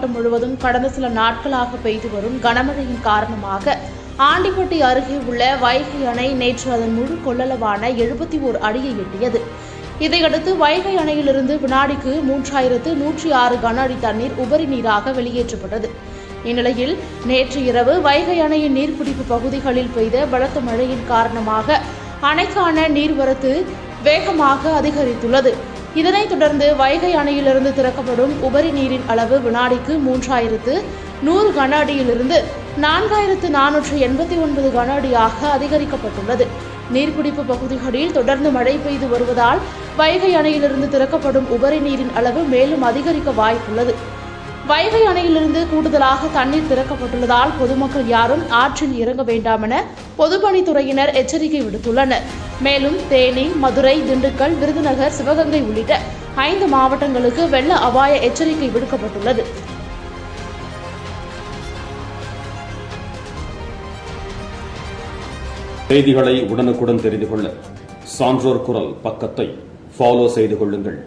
மாவட்டம் முழுவதும் கடந்த சில நாட்களாக பெய்து வரும் கனமழையின் காரணமாக ஆண்டிப்பட்டி அருகே உள்ள வைகை அணை நேற்று அதன் முழு கொள்ளளவான 71 அடியை எட்டியது. இதையடுத்து வைகை அணையிலிருந்து வினாடிக்கு 3106 கன அடி தண்ணீர் உபரி நீராக வெளியேற்றப்பட்டது. இந்நிலையில் நேற்று இரவு வைகை அணையின் நீர்பிடிப்பு பகுதிகளில் பெய்த பலத்த மழையின் காரணமாக அணைக்கான நீர்வரத்து வேகமாக அதிகரித்துள்ளது. இதனைத் தொடர்ந்து வைகை அணையிலிருந்து திறக்கப்படும் உபரி நீரின் அளவு வினாடிக்கு 3100 கன அடியிலிருந்து 4489 கன அடியாக அதிகரிக்கப்பட்டுள்ளது. நீர்பிடிப்பு பகுதிகளில் தொடர்ந்து மழை பெய்து வருவதால் வைகை அணையிலிருந்து திறக்கப்படும் உபரி நீரின் அளவு மேலும் அதிகரிக்க வாய்ப்புள்ளது. வைகை அணையிலிருந்து கூடுதலாக தண்ணீர் திறக்கப்பட்டுள்ளதால் பொதுமக்கள் யாரும் ஆற்றில் இறங்க வேண்டாம் என பொதுப்பணித்துறையினர் எச்சரிக்கை விடுத்துள்ளனர். மேலும் தேனி, மதுரை, திண்டுக்கல், விருதுநகர், சிவகங்கை உள்ளிட்ட 5 மாவட்டங்களுக்கு வெள்ள அபாய எச்சரிக்கை விடுக்கப்பட்டுள்ளது. செய்திகளை உடனுக்குடன் தெரிந்து கொள்ள சான்றோர் குரல் பக்கத்தை ஃபாலோ செய்து கொள்ளுங்கள்.